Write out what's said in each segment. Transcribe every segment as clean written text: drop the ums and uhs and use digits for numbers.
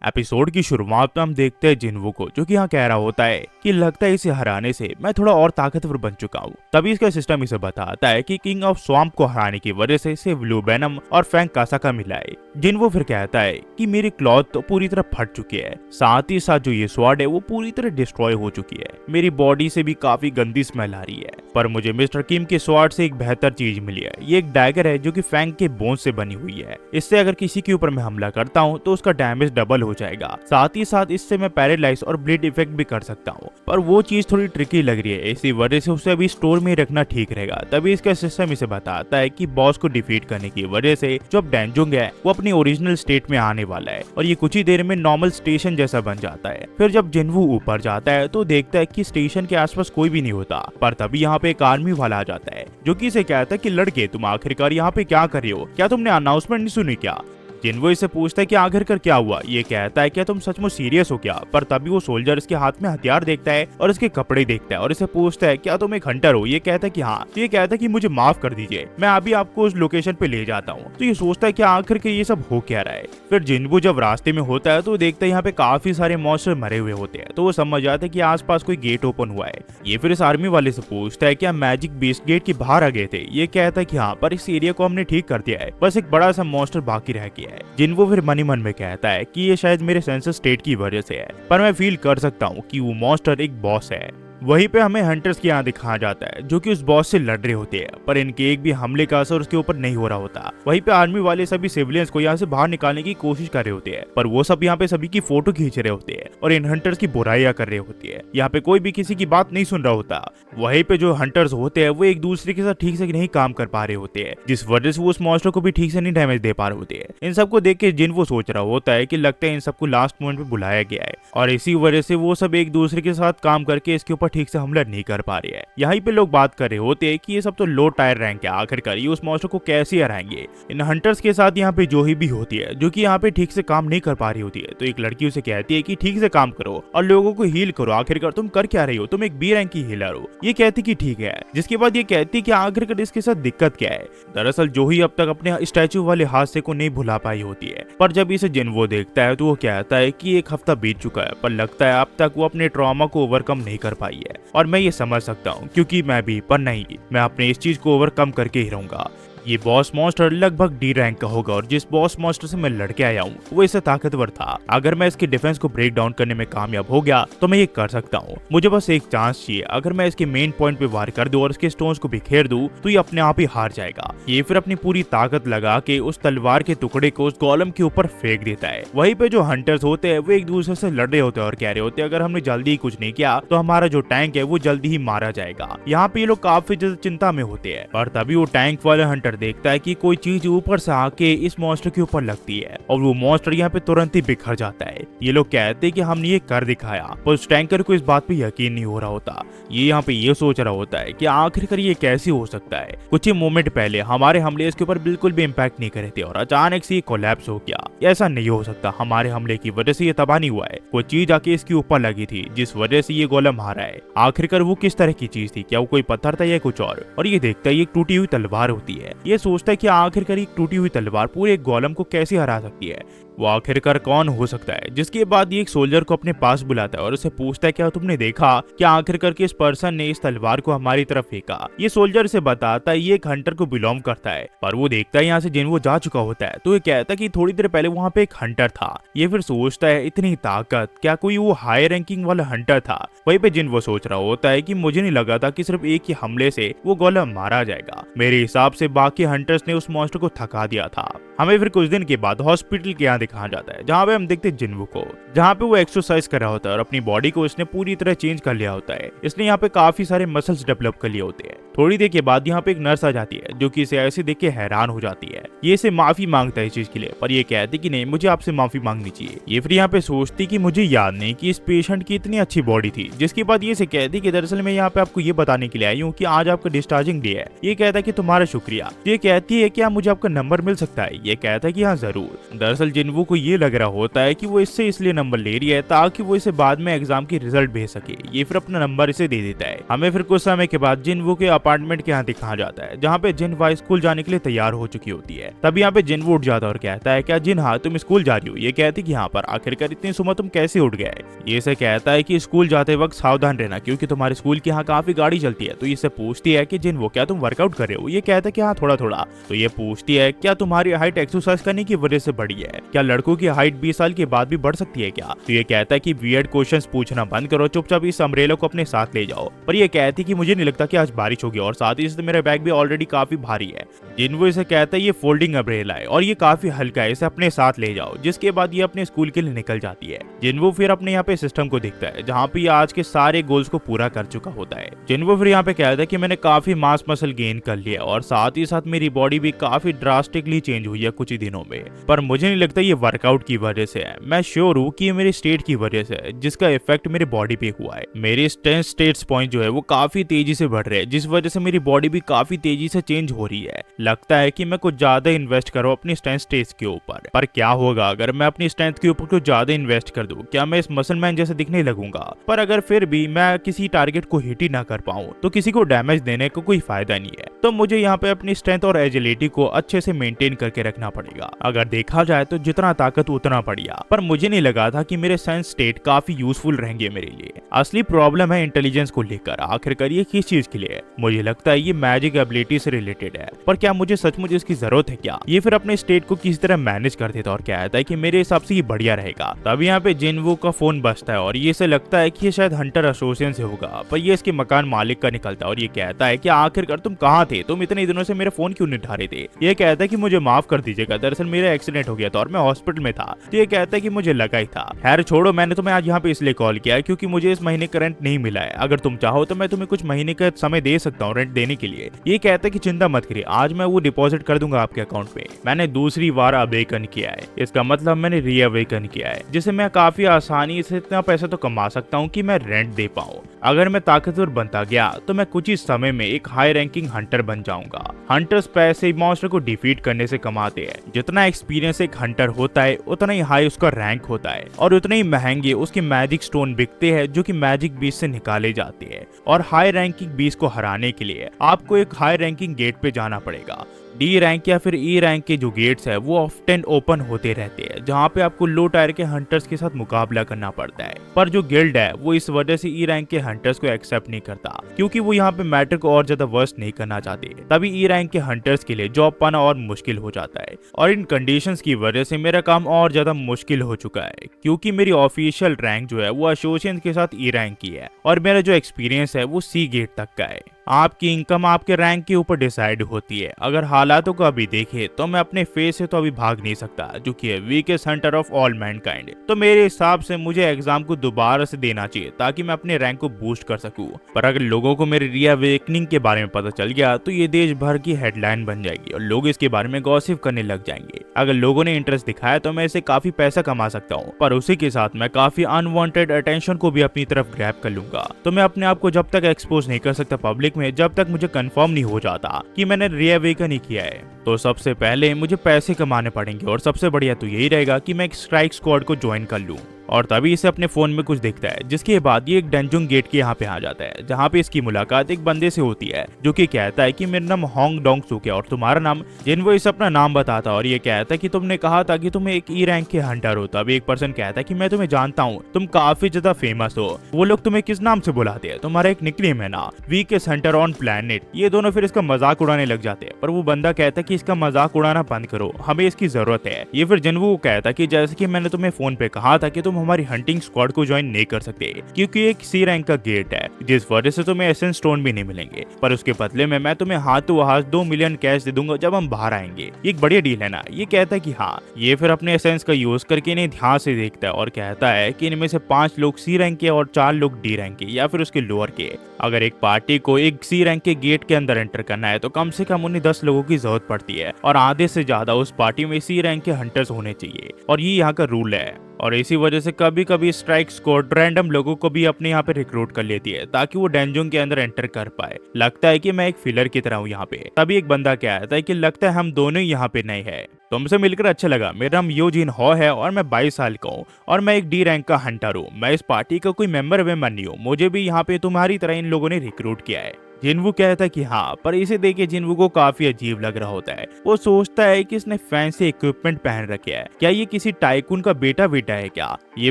Episode की शुरुआत में हम देखते हैं जिन्वो को, जो कि यहाँ कह रहा होता है कि लगता है इसे हराने से मैं थोड़ा और ताकतवर बन चुका हूँ। तभी इसका सिस्टम इसे बताता है कि किंग ऑफ स्वाम्प को हराने की वजह से इसे ब्लू वेनम और फैंग कासाका मिला है। जिन्वो फिर कहता है कि मेरी क्लॉथ तो पूरी तरह फट चुकी है, साथ ही साथ जो ये स्वॉर्ड है वो पूरी तरह डिस्ट्रॉय हो चुकी है। मेरी बॉडी से भी काफी गंदी स्मेल आ रही है, पर मुझे मिस्टर किम के स्वॉर्ड से एक बेहतर चीज मिली है। ये एक डैगर है जो कि फैंग के बोन से बनी हुई है। इससे अगर किसी के ऊपर मैं हमला करता हूँ तो उसका डैमेज डबल हो जाएगा। साथ ही साथ इससे मैं पैरालाइज और ब्लीड इफेक्ट भी कर सकता हूँ, पर वो चीज थोड़ी ट्रिकी लग रही है, इसी वजह से उसे अभी स्टोर में रखना ठीक रहेगा। तभी इसका सिस्टम इसे बताता है कि बॉस को डिफीट करने की वजह से जो अब डेंजुंग है वो अपनी ओरिजिनल स्टेट में आने वाला है और ये कुछ ही देर में नॉर्मल स्टेशन जैसा बन जाता है। फिर जब जिन्वो ऊपर जाता है तो देखता है कि स्टेशन के आसपास कोई भी नहीं होता, पर तभी यहाँ पे एक आर्मी वाला आ जाता है जो कि इसे कहता है कि लड़के तुम आखिरकार यहाँ पे क्या कर रहे हो, क्या तुमने अनाउंसमेंट नहीं सुनी क्या। जिन्वो इससे पूछता है कि आखिरकार क्या हुआ। ये कहता है क्या तुम सचमुच सीरियस हो क्या, पर तभी वो सोल्जर इसके हाथ में हथियार देखता है और इसके कपड़े देखता है और इसे पूछता है क्या तुम एक हंटर हो। ये कहता है कि हाँ। तो ये कहता है कि मुझे माफ कर दीजिए, मैं अभी आपको उस लोकेशन पे ले जाता हूँ। तो ये सोचता है कि आखिर के ये सब हो क्या रहा है। फिर जिन्वो जब रास्ते में होता है तो देखता है यहाँ पे काफी सारे मॉन्स्टर मरे हुए होते हैं, तो वो समझ जाता है कि आसपास कोई गेट ओपन हुआ है। ये फिर इस आर्मी वाले से पूछता है क्या मैजिक बीस्ट गेट के बाहर आ गए थे। ये कहता है कि हाँ, पर इस एरिया को हमने ठीक कर दिया है, बस एक बड़ा सा मॉन्स्टर बाकी रह गया है। जिन्वो फिर मन ही मन में कहता है कि ये शायद मेरे सेंसर स्टेट की वजह से है, पर मैं फील कर सकता हूँ कि वो मॉन्स्टर एक बॉस है। वहीं पे हमें हंटर्स की यहाँ दिखाया जाता है जो कि उस बॉस से लड़ रहे होते हैं, पर इनके एक भी हमले का असर उसके ऊपर नहीं हो रहा होता। वहीं पे आर्मी वाले सभी सिविलियंस को यहाँ से बाहर निकालने की कोशिश कर रहे होते हैं, पर वो सब यहाँ पे सभी की फोटो खींच रहे होते हैं और इन हंटर्स की बुराइयां कर रहे होती है। यहाँ पे कोई भी किसी की बात नहीं सुन रहा होता। वहीं पे जो हंटर्स होते हैं वो एक दूसरे के साथ ठीक से नहीं काम कर पा रहे होते हैं, जिस वजह से वो उस मॉन्स्टर को भी ठीक से नहीं डैमेज दे पा रहे होते हैं। इन सबको देख के जिन्वो सोच रहा होता है कि लगता है इन सबको लास्ट मोमेंट पे बुलाया गया है और इसी वजह से वो सब एक दूसरे के साथ काम करके इसके ऊपर ठीक से हमला नहीं कर पा रही है। यहाँ पे लोग बात कर रहे होते हैं कि ये सब तो लो टायर रैंक है, आखिरकार ये उस मॉन्स्टर को कैसे हराएंगे। इन हंटर्स के साथ यहाँ पे जोही भी होती है जो कि यहाँ पे ठीक से काम नहीं कर पा रही होती है। तो एक लड़की उसे कहती है कि ठीक से काम करो और लोगों को हील करो, आखिरकार तुम कर क्या रही हो, तुम एक बी रैंक की हीलर हो। ये कहती कि ठीक है, जिसके बाद ये कहती कि आखिरकार इसके साथ दिक्कत क्या है। दरअसल जोही अब तक अपने स्टैचू वाले हादसे को नहीं भुला पाई होती है, पर जब इसे जिन्वो देखता है तो वो कहता है कि एक हफ्ता बीत चुका है, पर लगता है अब तक वो अपने ट्रॉमा को ओवरकम नहीं कर पाई है। और मैं ये समझ सकता हूँ क्योंकि मैं भी, पर नहीं, मैं अपने इस चीज को ओवरकम करके ही रहूंगा। ये बॉस मॉन्स्टर लगभग डी रैंक का होगा और जिस बॉस मॉन्स्टर से मैं लड़के आया हूँ वो इससे ताकतवर था। अगर मैं इसके डिफेंस को ब्रेक डाउन करने में कामयाब हो गया तो मैं ये कर सकता हूँ। मुझे बस एक चांस चाहिए। अगर मैं इसके मेन पॉइंट पे वार कर दूं और इसके स्टोन्स को बिखेर दूं तो ये अपने आप ही हार जाएगा। ये फिर अपनी पूरी ताकत लगा के उस तलवार के टुकड़े को उस गोलम के ऊपर फेंक देता है। वहीं पे जो हंटर्स होते हैं वो एक दूसरे से लड़ रहे होते हैं और कह रहे होते हैं अगर हमने जल्दी ही कुछ नहीं किया तो हमारा जो टैंक है वो जल्दी ही मारा जाएगा। यहाँ पे ये लोग काफी ज्यादा चिंता में होते हैं, पर तभी वो टैंक वाला हंटर देखता है कि कोई चीज ऊपर से आके इस मॉन्स्टर के ऊपर लगती है और वो मॉन्स्टर यहाँ पे तुरंत ही बिखर जाता है। ये लोग कहते हैं कि हमने ये कर दिखाया, पर उस टैंकर को इस बात पे यकीन नहीं हो रहा होता। ये यहाँ पे ये सोच रहा होता है कि आखिरकार ये कैसे हो सकता है। कुछ ही मोमेंट पहले हमारे हमले इसके ऊपर बिल्कुल भी इम्पैक्ट नहीं करे थे और अचानक से ये कोलैप्स हो गया। ऐसा नहीं हो सकता, हमारे हमले की वजह से ये तबाह नहीं हुआ है, कोई चीज आके इसके ऊपर लगी थी जिस वजह से ये गोलम हारा है। आखिरकार वो किस तरह की चीज थी, क्या वो कोई पत्थर था या कुछ और ये देखता है एक टूटी हुई तलवार होती है। ये सोचता है कि आखिरकार एक टूटी हुई तलवार पूरे गोलम को कैसे हरा सकती है। वो आखिरकार कौन हो सकता है। जिसके बाद ये एक सोल्जर को अपने पास बुलाता है और उसे पूछता है क्या तुमने देखा क्या आखिरकार किस पर्सन ने इस तलवार को हमारी तरफ फेंका। ये सोल्जर से बताता है ये एक हंटर को बिलोंग करता है, पर वो देखता है यहाँ से जिन्वो जा चुका होता है। तो ये कहता है कि थोड़ी देर पहले वहाँ पे एक हंटर था। ये फिर सोचता है इतनी ताकत, क्या कोई वो हाई रैंकिंग वाला हंटर था। वहीं पे जिन्वो सोच रहा होता है कि मुझे नहीं लगा था कि सिर्फ एक ही हमले से वो गोलम मारा जाएगा। मेरे हिसाब से बाकी हंटर्स ने उस मॉन्स्टर को थका दिया था। हमें फिर कुछ दिन के बाद हॉस्पिटल के यहाँ दिखाया जाता है जहाँ पे हम देखते हैं जिन्वो को, जहाँ पे वो एक्सरसाइज कर रहा होता है और अपनी बॉडी को इसने पूरी तरह चेंज कर लिया होता है। इसने यहाँ पे काफी सारे मसल्स डेवलप कर लिए होते हैं। थोड़ी देर के बाद यहाँ पे एक नर्स आ जाती है जो कि इसे ऐसे देख के हैरान हो जाती है। ये इसे माफी मांगता है इस चीज के लिए, पर ये कहती कि नहीं मुझे आपसे माफी मांगनी चाहिए। ये फिर यहाँ पे सोचती कि मुझे याद नहीं कि इस पेशेंट की इतनी अच्छी बॉडी थी। जिसके बाद ये इसे कहती कि दरअसल मैं यहाँ पे आपको ये बताने के लिए आई हूँ कि आज आपका डिस्चार्जिंग डे है। ये कहता है कि तुम्हारा शुक्रिया। ये कहती है क्या मुझे आपका नंबर मिल सकता है। ये कहता है कि हाँ जरूर। दरअसल जिन्वो जिन्वो को ये लग रहा होता है कि वो इससे इसलिए नंबर ले रही है ताकि वो इसे बाद में एग्जाम की रिजल्ट भेज सके। ये फिर अपना नंबर इसे दे देता है। हमें फिर कुछ समय के बाद जिन्वो के अपार्टमेंट के यहाँ दिखाया जाता है जहाँ पे जिनवा स्कूल जाने के लिए तैयार हो चुकी होती है। तब यहाँ पे जिन्वो उठ जाता है और कहता है क्या जिन हाँ तुम स्कूल जा रही हो? ये कहती कि हाँ, पर आखिरकार इतनी सुबह तुम कैसे उठ गए? ये इसे कहता है कि स्कूल जाते वक्त सावधान रहना क्योंकि तुम्हारे स्कूल के यहाँ काफी गाड़ी चलती है। तो इससे पूछती है कि जिन्वो क्या तुम वर्कआउट कर रहे हो? ये कहता है कि हाँ थोड़ा थोड़ा। तो ये पूछती है क्या तुम्हारी हाइट एक्सरसाइज करने की वजह से बढ़ी है? क्या लड़कों की हाइट 20 साल के बाद भी बढ़ सकती है क्या? तो ये कहता है कि वियर्ड क्वेश्चंस पूछना बंद करो, चुपचाप इस अम्ब्रेला को अपने साथ ले जाओ। पर ये कहती कि मुझे नहीं लगता कि आज बारिश होगी और साथ ही साथ मेरा बैग भी ऑलरेडी काफी भारी है। जिन्वो इसे कहता है ये फोल्डिंग अम्ब्रेला है और ये काफी हल्का है, इसे अपने साथ ले जाओ। जिसके बाद ये अपने स्कूल के लिए निकल जाती है। जिन्वो फिर अपने यहाँ पे सिस्टम को देखता है जहाँ पे ये आज के सारे गोल्स को पूरा कर चुका होता है। जिन्वो फिर यहाँ पे कहता है कि मैंने काफी मास मसल गेन कर लिया और साथ ही साथ मेरी बॉडी भी काफी ड्रास्टिकली चेंज हुई है कुछ ही दिनों में। पर मुझे नहीं लगता ये वर्कआउट की वजह से है, मैं श्योर हूँ कि ये मेरे स्टेट की वजह से है जिसका इफेक्ट मेरे बॉडी पे हुआ है। मेरे स्टेट्स पॉइंट जो है वो काफी तेजी से बढ़ रहे हैं जिस वजह से मेरी बॉडी भी काफी तेजी से चेंज हो रही है। लगता है कि मैं कुछ ज्यादा इन्वेस्ट करूँ अपनी स्टेट्स के ऊपर। पर क्या होगा अगर मैं अपनी स्ट्रेंथ के ऊपर कुछ ज्यादा इन्वेस्ट कर दूं? क्या मैं इस मसल मैन जैसे दिखने लगूंगा? पर अगर फिर भी मैं किसी टारगेट को हिट ही ना कर पाऊं तो किसी को डैमेज देने को कोई फायदा नहीं है। तो मुझे यहाँ पे अपनी स्ट्रेंथ और एजिलिटी को अच्छे से मेंटेन करके रखना पड़ेगा। अगर देखा जाए तो जितना ताकत उतना बढ़िया। पर मुझे नहीं लगा था कि मेरे सेंस स्टेट काफी यूजफुल रहेंगे मेरे लिए। असली प्रॉब्लम है इंटेलिजेंस को लेकर। आखिरकार ये किस चीज के लिए है? मुझे लगता है ये मैजिक एबिलिटी से रिलेटेड है। पर क्या मुझे सचमुच इसकी जरूरत है क्या? ये फिर अपने स्टेट को किसी तरह मैनेज कर देता और कहता है कि मेरे हिसाब से ये बढ़िया रहेगा। तब यहाँ पे जिन्वो का फोन बजता है और ये से लगता है कि ये शायद हंटर एसोसिएशन से होगा। पर ये इसके मकान मालिक का निकलता है और ये कहता है कि आखिरकार तुम कहाँ थे? तुम इतने दिनों से मेरे फोन क्यों नहीं उठा रहे थे? ये कहता है कि मुझे माफ कर दीजिएगा, दरअसल मेरा एक्सीडेंट हो गया था और मैं हॉस्पिटल में था। तो ये कहता है कि मुझे लगा ही था। खैर छोड़ो, मैंने तुम्हें आज यहाँ पे इसलिए कॉल किया है क्योंकि मुझे इस महीने का रेंट नहीं मिला है। अगर तुम चाहो तो मैं तुम्हें कुछ महीने का समय दे सकता हूँ रेंट देने के लिए। ये कहता है कि चिंता मत करिए, आज मैं वो डिपॉजिट कर दूंगा आपके अकाउंट में। मैंने दूसरी बार अवेकन किया है, इसका मतलब मैंने रीअवेकन किया है, जिससे मैं काफी आसानी से इतना पैसा तो कमा सकता हूँ कि मैं रेंट दे पाऊँ। अगर मैं ताकतवर बनता गया तो मैं कुछ ही समय में एक हाई रैंकिंग हंटर बन जाऊंगा। हंटर्स पैसे मॉन्स्टर को डिफीट करने से कमाते हैं। जितना एक्सपीरियंस एक हंटर होता है उतना ही हाई उसका रैंक होता है और उतने ही महंगे उसके मैजिक स्टोन बिकते हैं जो कि मैजिक बीस्ट से निकाले जाते हैं। और हाई रैंकिंग बीस्ट को हराने के लिए आपको एक हाई रैंकिंग गेट पे जाना पड़ेगा। डी रैंक या फिर ई रैंक के जो गेट्स है वो ऑफ्टन ओपन होते रहते हैं जहाँ पे आपको लो टायर के हंटर्स के साथ मुकाबला करना पड़ता है। पर जो गिल्ड है वो इस वजह से ई रैंक के हंटर्स को एक्सेप्ट नहीं करता क्योंकि वो यहाँ पे मैटर को और ज्यादा वर्स्ट नहीं करना चाहते। तभी ई रैंक के हंटर्स के लिए जॉब पाना और मुश्किल हो जाता है और इन कंडीशंस की वजह से मेरा काम और ज्यादा मुश्किल हो चुका है क्योंकि मेरी ऑफिशियल रैंक जो है वो एसोसिएशन के साथ ई रैंक की है और मेरा जो एक्सपीरियंस है वो सी गेट तक का है। आपकी इनकम आपके रैंक के ऊपर डिसाइड होती है। अगर हालातों को अभी देखे तो मैं अपने फेस से तो अभी भाग नहीं सकता जो कि है weakest Hunter of all Mankind. तो मेरे हिसाब से मुझे एग्जाम को दोबारा से देना चाहिए ताकि मैं अपने रैंक को बूस्ट कर सकूं। पर अगर लोगों को मेरे रीअवेकनिंग के बारे में पता चल गया तो ये देश भर की हेडलाइन बन जाएगी और लोग इसके बारे में गॉसिप करने लग जाएंगे। अगर लोगों ने इंटरेस्ट दिखाया तो मैं इससे काफी पैसा कमा सकता हूँ, पर उसी के साथ मैं काफी अनवांटेड अटेंशन को भी अपनी तरफ ग्रैब कर लूंगा। तो मैं अपने आप को जब तक एक्सपोज नहीं कर सकता पब्लिक में जब तक मुझे कंफर्म नहीं हो जाता कि मैंने रीअवेकन ही किया है। तो सबसे पहले मुझे पैसे कमाने पड़ेंगे और सबसे बढ़िया तो यही रहेगा कि मैं एक स्ट्राइक स्क्वाड को ज्वाइन कर लूं। और तभी इसे अपने फोन में कुछ दिखता है जिसके बाद ये एक डंजुंग गेट के यहाँ पे आ जाता है जहाँ पे इसकी मुलाकात एक बंदे से होती है जो कि कहता है कि मेरा नाम होंग डोंग सूक है और तुम्हारा नाम। जिन्वो इसे अपना नाम बताता है और ये कहता है कि तुमने कहा था कि तुम एक ई रैंक के हंटर हो। तभी एक पर्सन कहता है कि मैं तुम्हें जानता हूँ, तुम काफी ज्यादा फेमस हो। वो लोग तुम्हें किस नाम से बुलाते हैं? तुम्हारा एक निकनेम है ना, वीकेस्ट हंटर ऑन प्लेनेट। ये दोनों फिर इसका मजाक उड़ाने लग जाते हैं पर वो बंदा कहता है कि इसका मजाक उड़ाना बंद करो, हमें इसकी जरूरत है। ये फिर जिन्वो को कहता है कि जैसे कि मैंने तुम्हें फोन पे कहा था कि तुम हमारी हंटिंग स्क्वाड को ज्वाइन नहीं कर सकते क्योंकि एक सी रैंक का गेट है जिस वजह से तुम्हें एसेंस स्टोन भी नहीं मिलेंगे। पर उसके बदले में मैं तुम्हें हाथों हाथ 2 मिलियन कैश दे दूंगा जब हम बाहर आएंगे। ये एक बढ़िया डील है ना? ये कहता है कि हाँ। ये फिर अपने एसेंस का यूज करके इन्हें ध्यान से देखता है और कहता है कि इनमें से 5 लोग सी रैंक के और 4 लोग डी रैंक के या फिर उसके लोअर के। अगर एक पार्टी को एक सी रैंक के गेट के अंदर एंटर करना है तो कम से कम उन्हें 10 लोगों की जरूरत पड़ती है और आधे से ज्यादा उस पार्टी में सी रैंक के हंटर्स होने चाहिए और ये यहाँ का रूल है। और इसी वजह से कभी कभी स्ट्राइक स्क्वाड रैंडम लोगों को भी अपने यहाँ पे रिक्रूट कर लेती है ताकि वो डेंजोंग के अंदर एंटर कर पाए। लगता है कि मैं एक फिलर की तरह हूँ यहाँ पे। तभी एक बंदा क्या आता है कि लगता है हम दोनों ही यहाँ पे नए हैं। तुमसे मिलकर अच्छा लगा। मेरा नाम यो जिन हो है और मैं 22 साल का हूँ और मैं एक डी रैंक का हंटर हूँ। मैं इस पार्टी का कोई मेंबर वेंबर नहीं हूँ। मुझे भी यहाँ पे तुम्हारी तरह इन लोगों ने रिक्रूट किया है। जिनवू कहता है कि हाँ, पर इसे देख के जिनवू को काफी अजीब लग रहा होता है। वो सोचता है कि इसने फैंसी इक्विपमेंट पहन रखे है, क्या ये किसी टाइकून का बेटा है क्या। ये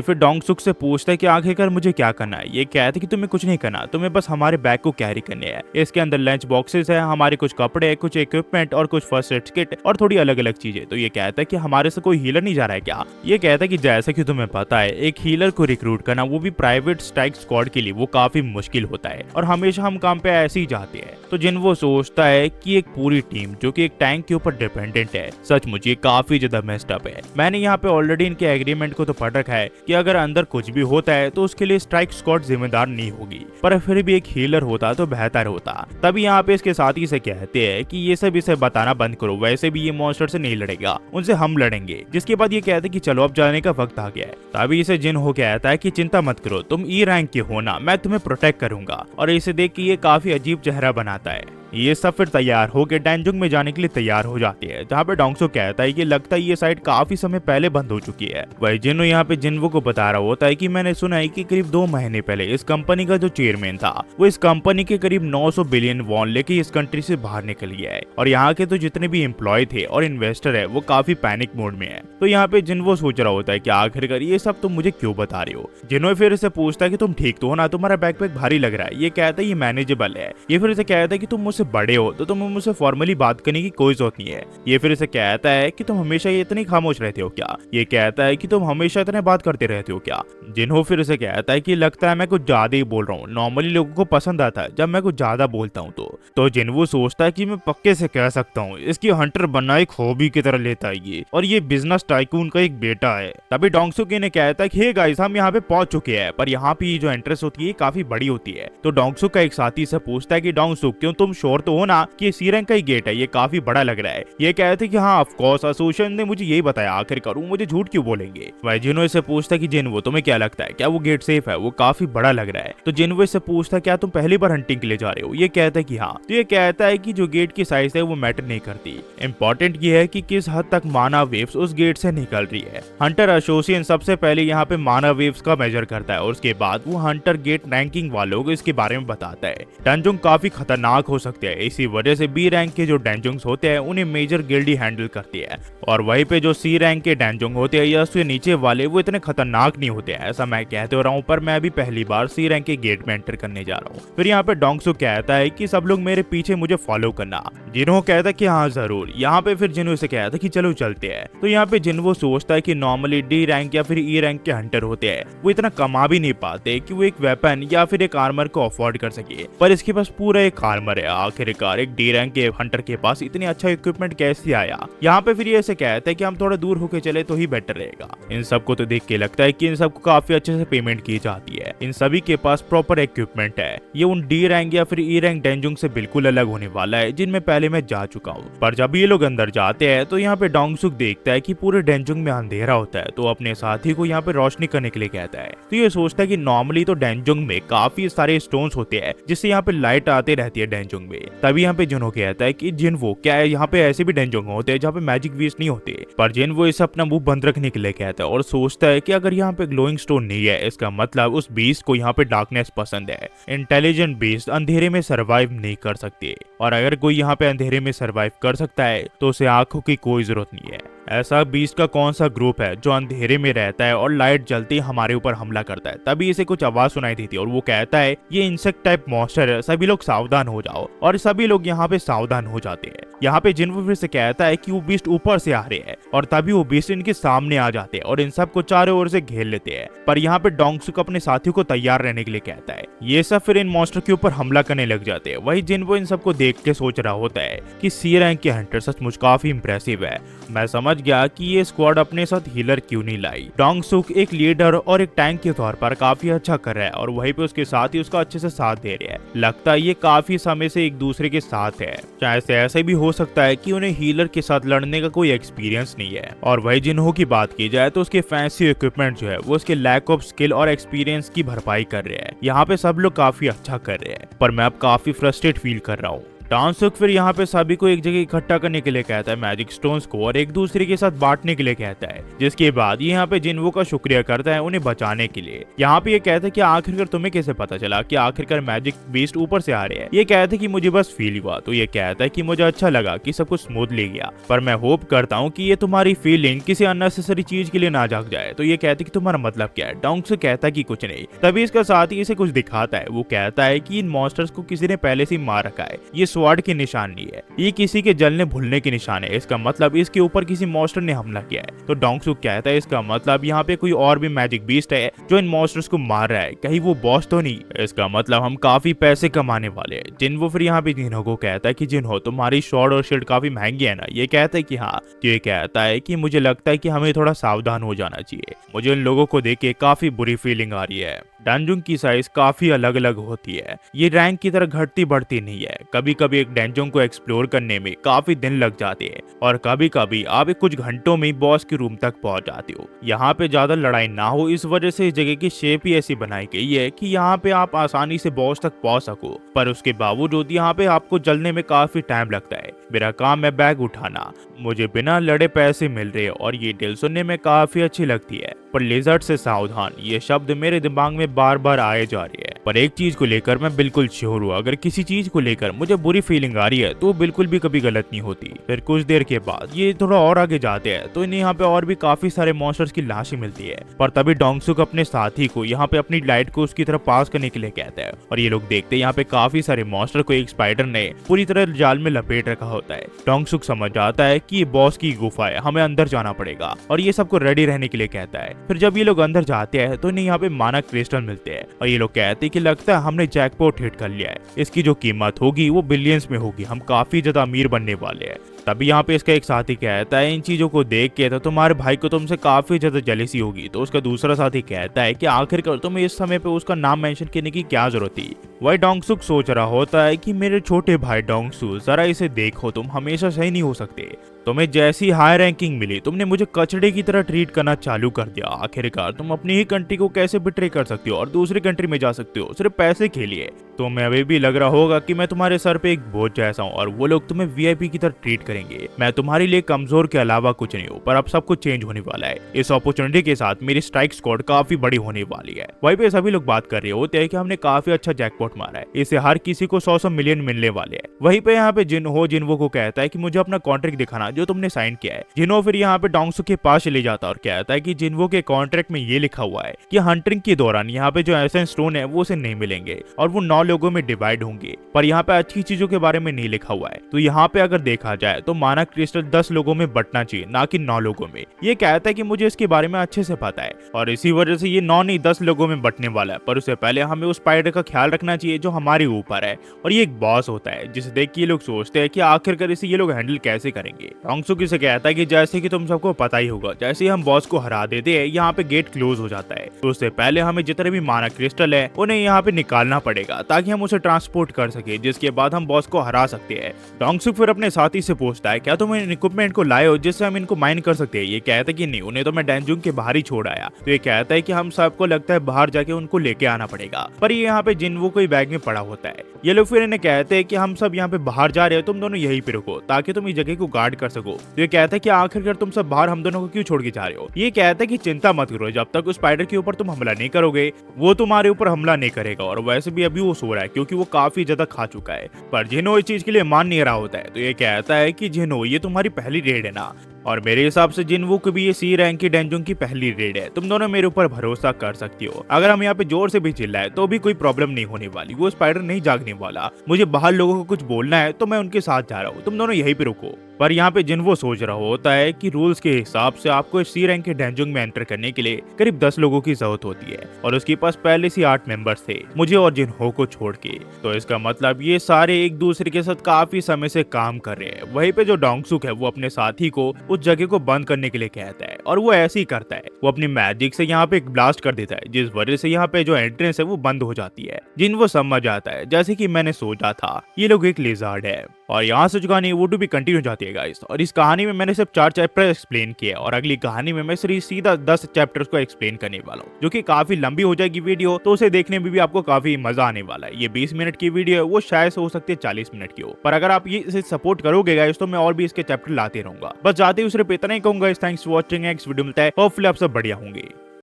फिर डोंगसुक से पूछता है कि आखिरकार मुझे क्या करना है। ये कहता है कि तुम्हें कुछ नहीं करना, तुम्हें बस हमारे बैग को कैरी करने हैं। इसके अंदर लंच बॉक्सेस है, हमारे कुछ कपड़े, कुछ इक्विपमेंट और कुछ फर्स्ट एड किट और थोड़ी अलग अलग चीजें। तो ये कहता है कि हमारे से कोई हीलर नहीं जा रहा है क्या। ये कहता है कि जैसा कि तुम्हें पता है, एक हीलर को रिक्रूट करना, वो भी प्राइवेट स्ट्राइक स्क्वाड के लिए, वो काफी मुश्किल होता है और हमेशा हम काम पे ऐसे ही जाते हैं। तो जिनवू सोचता है कि एक पूरी टीम जो कि एक टैंक के ऊपर डिपेंडेंट है, सचमुच ये काफी ज्यादा मेस्ड अप है। मैंने यहाँ पे ऑलरेडी इनके एग्रीमेंट को तो पढ़ रखा है कि अगर अंदर कुछ भी होता है तो उसके लिए स्ट्राइक स्क्वाड जिम्मेदार नहीं होगी, पर फिर भी एक हीलर होता तो बेहतर होता। तभी यहाँ पे इसके साथी से कहते हैं कि ये सब इसे बताना बंद करो, वैसे भी ये मॉन्स्टर से नहीं लड़ेगा, उनसे हम लड़ेंगे। जिसके बाद ये कहते हैं कि चलो अब जाने का वक्त आ गया है। तभी इसे जिन हो कहता है कि चिंता मत करो, तुम ई रैंक के हो ना, मैं तुम्हें प्रोटेक्ट करूंगा। और इसे देख के ये काफी अजीब चेहरा बनाता है। ये सब फिर तैयार होकर डेंजुंग में जाने के लिए तैयार हो जाती है, जहाँ पे डोंगसो कहता है कि लगता है ये साइट काफी समय पहले बंद हो चुकी है। वही जिन्हो यहाँ पे जिनवो को बता रहा होता है कि मैंने सुना है कि करीब 2 महीने पहले इस कंपनी का जो चेयरमैन था, वो इस कंपनी के करीब 900 बिलियन वॉन लेके इस कंट्री से बाहर निकल गया है और यहाँ के तो जितने भी एम्प्लॉय थे और इन्वेस्टर है वो काफी पैनिक मोड में है। तो यहाँ पे जिनवो सोच रहा होता है कि आखिरकार ये सब तुम मुझे क्यों बता रहे हो। जिन्हो फिर इसे पूछता है कि तुम ठीक तो हो ना, तुम्हारा बैकपैक भारी लग रहा है। ये कहता है ये मैनेजेबल है। ये फिर इसे कहता है कि तुम मुझसे बड़े हो तो तुम मुझसे फॉर्मली बात करने की कोई जरूरत नहीं है। ये फिर इसे कहता है कि तुम हमेशा ये इतनी खामोश रहते हो क्या। ये कहता है कि तुम हमेशा इतने बात करते रहते हो क्या। जिन्हो फिर इसे कहता है कि लगता है मैं कुछ ज्यादा ही बोल रहा हूँ, नॉर्मली लोगों को पसंद आता है जब मैं कुछ ज्यादा बोलता हूँ। तो जिन्हो सोचता है कि मैं पक्के से कह सकता हूँ इसकी हंटर बनना एक हॉबी की तरह लेता है ये, और ये बिजनेस टाइकून का एक बेटा है। तभी डोंगसुक ने कहता है कि हे गाइस, हम यहाँ पे पहुंच चुके हैं, पर यहाँ पे जो एंट्रेंस होती है काफी बड़ी होती है। तो डोंगसुक का एक साथी से पूछता है कि डोंगसुक, क्यों तुम श्योर तो हो ना कि सी रैंक का ही गेट है, ये काफी बड़ा लग रहा है। ये कहते कि हाँ ऑफ कोर्स, एसोसिएशन ने मुझे यही बताया, आखिर करूँ मुझे झूठ क्यों बोलेंगे। वह जिन्हो से पूछता है कि जिन्हो तुम्हें क्या लगता है, क्या वो गेट सेफ है, वो काफी बड़ा लग रहा है। तो जिन्हो से पूछता है क्या तुम पहली बार हंटिंग के लिए जा रहे हो। ये कहता है कि हाँ। तो ये कहता है कि जो गेट की साइज है वो मैटर नहीं करती, इंपॉर्टेंट ये है कि किस हद तक माना वेव्स उस गेट से निकल रही है। हंटर एसोसिएशन सबसे पहले यहाँ पे माना वेव्स का मेजर करता है और उसके बाद वो हंटर गेट रैंकिंग वालों को इसके बारे में बताता है। डेंजुंग काफी खतरनाक हो सकते हैं, इसी वजह से बी रैंक के जो डेंजुंग्स होते हैं उन्हें मेजर गिल्डी हैंडल करती है, और वहीं पे जो सी रैंक के डेंजुंग होते हैं या उससे नीचे वाले वो इतने खतरनाक नहीं होते हैं। ऐसा मैं कहते हो रहा हूँ, पर मैं अभी पहली बार सी रैंक के गेट में एंटर करने जा रहा हूँ। फिर यहाँ पे डोंगसो कहता है कि सब लोग मेरे पीछे मुझे फॉलो करना। जिन्हो कहता है कि हाँ जरूर। यहाँ पे फिर जिन्हो से कहता है कि चलो चलते हैं। तो यहाँ पे जिन्हो सोचता है कि नॉर्मली डी रैंक या फिर ई रैंक के हंटर होते हैं वो इतना कमा भी नहीं पाते कि वो एक वेपन या फिर एक आर्मर को अफोर्ड कर सके, पर इसके पास पूरा एक आर्मर है। आखिरकार एक डी रैंक के हंटर के पास इतनी अच्छा इक्विपमेंट कैसे आया। यहाँ पे फिर ये ऐसे कहता है कि हम थोड़ा दूर होके चले तो ही बेटर रहेगा। इन सबको तो देख के लगता है कि इन सबको काफी अच्छे से पेमेंट की जाती है, इन सभी के पास प्रॉपर इक्विपमेंट है। ये उन डी रैंक या फिर ई रैंक डेंजुंग से बिल्कुल अलग होने वाला है जिनमें पहले मैं जा चुका हूँ। पर जब ये लोग अंदर जाते हैं तो यहाँ पे डोंगसुक देखता है कि पूरे डेंजुंग में अंधेरा होता है, तो अपने साथी को यहाँ पे रोशनी करने के लिए कहता है। तो ये सोचता है कि नॉर्मली तो डेंजुंग में काफी सारे स्टोन्स होते हैं जिससे यहाँ पे लाइट आते रहती है डेंजुंग में। तभी यहाँ पे जिन्हो कहता है कि जिन्हो क्या है, यहाँ पे ऐसे भी डेंजुंग होते हैं जहाँ पे मैजिक वीज नहीं होते, पर जिन्हो इसे अपना मुंह बंद रखने के लिए कहता है और सोचता है कि अगर यहाँ पे ग्लोइंग स्टोन नहीं है इसका मतलब उस बीस्ट को यहाँ पे डार्कनेस पसंद है। इंटेलिजेंट बीस्ट अंधेरे में सरवाइव नहीं कर सकते, और अगर कोई यहाँ पे अंधेरे में सरवाइव कर सकता है तो उसे आंखों की कोई जरूरत नहीं है। ऐसा बीस्ट का कौन सा ग्रुप है जो अंधेरे में रहता है और लाइट जलते ही हमारे ऊपर हमला करता है। तभी इसे कुछ आवाज सुनाई दी थी और वो कहता है ये इंसेक्ट टाइप मॉन्स्टर है, सभी लोग सावधान हो जाओ। और सभी लोग यहाँ पे सावधान हो जाते हैं। यहाँ पे जिन्हो फिर से कहता है कि वो बीस्ट ऊपर से आ रहे हैं, और तभी वो बीस्ट इनके सामने आ जाते हैं और इन सबको चारों ओर से घेर लेते हैं। पर यहाँ पे डोंगसुक अपने साथियों को तैयार रहने के लिए कहता है। ये सब फिर इन मॉन्स्टर के ऊपर हमला करने लग जाते हैं। वही जिन्हो इन सबको देख के सोच रहा होता है कि सी रैंक के हंटर सचमुच काफी इंप्रेसिव है। मैं समझ गया कि ये स्क्वाड अपने साथ हीलर क्यों नहीं लाई। डोंगसुक एक लीडर और एक टैंक के तौर पर काफी अच्छा कर रहा है और वहीं पे उसके साथ ही उसका अच्छे से साथ दे रहे हैं। लगता है ये काफी समय से एक दूसरे के साथ है। शायद से ऐसे भी हो सकता है कि उन्हें हीलर के साथ लड़ने का कोई एक्सपीरियंस नहीं है। और वही जिन्हो की बात की जाए तो उसके फैंसी इक्विपमेंट जो है वो उसके लैक ऑफ स्किल और एक्सपीरियंस की भरपाई कर रहे हैं। यहाँ पे सब लोग काफी अच्छा कर रहे हैं, पर मैं अब काफी फ्रस्ट्रेट फील कर रहा हूँ। डोंगसुक फिर यहाँ पे सभी को एक जगह इकट्ठा करने के लिए कहता है मैजिक स्टोन्स को और एक दूसरे के साथ बांटने के लिए कहता है, जिसके बाद ये यहाँ पे जिन्वो का शुक्रिया करता है उन्हें बचाने के लिए। यहाँ पे ये कहता है कि आखिरकार तुम्हें कैसे पता चला कि आखिरकार मैजिक बीस्ट ऊपर से आ रहे हैं। ये कहता है कि मुझे बस फील हुआ। तो ये कहता है कि मुझे अच्छा लगा कि सब कुछ स्मूथली गया, पर मैं होप करता हूँ कि ये तुम्हारी फीलिंग किसी अननेसेसरी चीज के लिए ना जाग जाए। तो ये कहते कि तुम्हारा मतलब क्या है। डोंगसुक कहता है कि कुछ नहीं। तभी इसका साथ ही इसे कुछ दिखाता है। वो कहता है कि इन मॉन्स्टर्स को किसी ने पहले से मार रखा है। ये स्वॉर्ड की निशानी है, ये किसी के जलने भूलने के निशान है। इसका मतलब इसके ऊपर किसी मॉन्स्टर ने हमला किया है। तो डोंगसुक कहता है इसका मतलब यहाँ पे कोई और भी मैजिक बीस्ट है जो इन मॉन्स्टर्स को मार रहा है, कहीं वो बॉस तो नहीं। इसका मतलब हम काफी पैसे कमाने वाले हैं। जिन्हो फिर यहाँ पे जिन्हो को कहता है कि जिन्हो तुम्हारी शॉर्ड और शील्ड काफी महंगी है ना। ये कहता है कि हाँ। तो ये कहता है कि मुझे लगता है कि हमें थोड़ा सावधान हो जाना चाहिए। मुझे इन लोगों को देख के काफी बुरी फीलिंग आ रही है। डंजन की साइज काफी अलग अलग होती है, ये रैंक की तरह घटती बढ़ती नहीं है। कभी कभी एक डंजन को एक्सप्लोर करने में काफी दिन लग जाते हैं और कभी कभी आप कुछ घंटों में बॉस के रूम तक पहुंच जाते हो। यहाँ पे ज्यादा लड़ाई ना हो इस वजह से इस जगह की शेप ही ऐसी बनाई गई है कि यहाँ पे आप आसानी से बॉस तक पहुंच सको, पर उसके बावजूद यहाँ पे आपको जलने में काफी टाइम लगता है। मेरा काम है बैग उठाना, मुझे बिना लड़े पैसे मिल रहे हैं और ये डील सुनने में काफी अच्छी लगती है। पर लिजर्ड से सावधान, ये शब्द मेरे दिमाग में बार बार आए जा रही है। पर एक चीज को लेकर मैं बिल्कुल श्योर हूँ, अगर किसी चीज को लेकर मुझे बुरी फीलिंग आ रही है तो बिल्कुल भी कभी गलत नहीं होती। फिर कुछ देर के बाद ये थोड़ा और आगे जाते हैं तो इन्हें यहाँ पे और भी काफी सारे मॉन्स्टर्स की लाशें मिलती है। पर तभी डोंगसुक अपने साथी को यहाँ पे अपनी लाइट को उसकी तरफ पास करने के लिए कहता है और ये लोग देखते हैं यहाँ पे काफी सारे मॉन्स्टर को एक स्पाइडर ने पूरी तरह जाल में लपेट रखा होता है। डोंगसुक समझ जाता है कि ये बॉस की गुफा है, हमें अंदर जाना पड़ेगा और ये सबको रेडी रहने के लिए कहता है। फिर जब ये लोग अंदर जाते हैं तो इन्हें यहाँ पे माना क्रिस्टल मिलते हैं और ये लोग कहते हैं कि लगता है हमने जैकपॉट हिट कर लिया है, इसकी जो कीमत होगी वो बिलियंस में होगी, हम काफी ज्यादा अमीर बनने वाले हैं। तभी यहाँ पे इसका एक साथी कहता है इन चीजों को देख के तो तुम्हारे भाई को तुमसे काफी ज्यादा जेलसी होगी। तो उसका दूसरा साथी कहता है कि आखिरकार तुम्हें इस समय पे उसका नाम मेंशन करने की क्या जरूरत थी। वही डोंगसुक सोच रहा होता है कि मेरे छोटे भाई डोंगसु, जरा इसे देखो, तुम हमेशा सही नहीं हो सकते। तुम्हें जैसी हाई रैंकिंग मिली तुमने मुझे कचड़े की तरह ट्रीट करना चालू कर दिया। आखिरकार तुम अपनी ही कंट्री को कैसे बिट्रे कर सकते हो और दूसरी कंट्री में जा सकते हो सिर्फ पैसे के लिए। तुम्हें अभी भी लग रहा होगा कि मैं तुम्हारे सर पे एक बोझ जैसा हूँ और वो लोग तुम्हें वीआईपी की तरह ट्रीट करेंगे। मैं तुम्हारे लिए कमजोर के अलावा कुछ नहीं हूँ, पर अब सब कुछ चेंज होने वाला है। इस अपॉर्चुनिटी के साथ मेरी स्ट्राइक स्क्वाड काफी बड़ी होने वाली है। वहीं पे सभी लोग बात कर रहे होते हैं कि हमने काफी अच्छा जैकपॉट मारा है, इससे हर किसी को 100 मिलियन मिलने वाले हैं। वहीं पे यहाँ पे जिन्हो को कहता है कि मुझे अपना कॉन्ट्रैक्ट दिखाना जो तुमने साइन किया है। जिन्हो फिर यहाँ पे डोंगसुक के पास चले जाता और कहता है कि जिन्हो के कॉन्ट्रैक्ट में ये लिखा हुआ है कि हंटिंग के दौरान यहाँ पे जो एसेंस स्टोन है वो उसे नहीं मिलेंगे और वो 9 लोगों में डिवाइड होंगे, पर यहाँ पे अच्छी चीजों के बारे में नहीं लिखा हुआ है। तो यहाँ पे अगर देखा जाए तो माना क्रिस्टल 10 लोगों में बंटना चाहिए, ना कि 9 लोगों में। ये कहता है कि मुझे इसके बारे में अच्छे से पता है और इसी वजह से ये 9 नहीं 10 लोगों में बंटने वाला है। पर उससे पहले हमें उस स्पाइडर का ख्याल रखना चाहिए जो हमारे ऊपर है और ये एक बॉस होता है जिसे देख के ये लोग सोचते हैं कि आखिरकार इसे ये लोग हैंडल कैसे करेंगे। डोंगसुक इसे कहता है कि जैसे कि तुम सबको पता ही होगा, जैसे ही हम बॉस को हरा देते हैं यहाँ पे गेट क्लोज हो जाता है। तो उससे पहले हमें जितने भी माना क्रिस्टल है उन्हें यहाँ पे निकालना पड़ेगा ताकि हम उसे ट्रांसपोर्ट कर सके, जिसके बाद हम बॉस को हरा सकते हैं। डोंगसुक फिर अपने साथी से पूछता है क्या तुम इन इक्विपमेंट को लाए हो जिससे हम इनको माइन कर सकते हैं। ये कहता है कि नहीं, उन्हें तो मैं डैंजुंग के बाहर ही छोड़ आया। तो ये कहता है कि हम सबको लगता है बाहर जाके उनको लेके आना पड़ेगा, पर ये यहाँ पे जिन्वो कोई बैग में पड़ा होता है। ये लोग फिर इन्हें कहते हैं कि हम सब यहाँ पे बाहर जा रहे हो, तुम दोनों यहीं पे रुको ताकि तुम इस जगह को गार्ड कर सको। तो ये कहता है कि आखिरकार तुम सब बाहर हम दोनों को क्यों छोड़ के जा रहे हो। ये कहता है कि चिंता मत करो, जब तक उस स्पाइडर के ऊपर तुम हमला नहीं करोगे वो तुम्हारे ऊपर हमला नहीं करेगा। और वैसे भी अभी वो सो रहा है क्योंकि वो काफी ज्यादा खा चुका है। पर जिन्हो इस चीज के लिए मान नहीं रहा होता है। तो ये कहता है कि जिन्हो ये तुम्हारी पहली रेड है ना, और मेरे हिसाब से जिन्वो को भी ये सी रैंक की डैंजुंग की पहली रेड है। तुम दोनों मेरे ऊपर भरोसा कर सकती हो। अगर हम यहाँ पे जोर से भी चिल्लाए तो भी कोई प्रॉब्लम नहीं होने वाली, वो स्पाइडर नहीं जागने वाला। मुझे बाहर लोगों को कुछ बोलना है तो मैं उनके साथ जा रहा हूँ, तुम दोनों यहीं पे रुको। पर यहाँ पे जिन्वो सोच रहा होता है कि रूल्स के हिसाब से आपको इस सी रैंक के डैंजुंग में एंटर करने के लिए करीब 10 लोगों की जरूरत होती है और उसके पास पहले से 8 मेंबर्स थे, मुझे और जिन्हो को छोड़ के। तो इसका मतलब ये सारे एक दूसरे के साथ काफी समय से काम कर रहे हैं। वहीं पे जो डोंगसुक है वो अपने साथी को उस जगह को बंद करने के लिए कहता है और वो ऐसे ही करता है। वो अपनी मैजिक से यहाँ पे एक ब्लास्ट कर देता है जिस वजह से यहाँ पे जो एंट्रेंस है वो बंद हो जाती है। जिन वो समझ आता है जैसे कि मैंने सोचा था ये लोग एक लिजार्ड है। और यहाँ से जो कहानी वो टू भी कंटिन्यू जाती है गाइस। और इस कहानी में मैंने सिर्फ 4 चैप्टर एक्सप्लेन किए और अगली कहानी में मैं सीधा 10 चैप्टर्स को एक्सप्लेन करने वाला हूँ, जो कि काफी लंबी हो जाएगी वीडियो, तो उसे देखने में भी आपको काफी मजा आने वाला है। ये 20 मिनट की वीडियो है, वो शायद से हो सकती है 40 मिनट की हो, पर अगर आप ये इसे सपोर्ट करोगे गाइस तो मैं और भी इसके चैप्टर लाते रहूंगा। बस जाते ही सिर्फ इतना ही कहूंगा, thanks for watching. Next video मिलता है, होपफुली आप सब बढ़िया होंगे।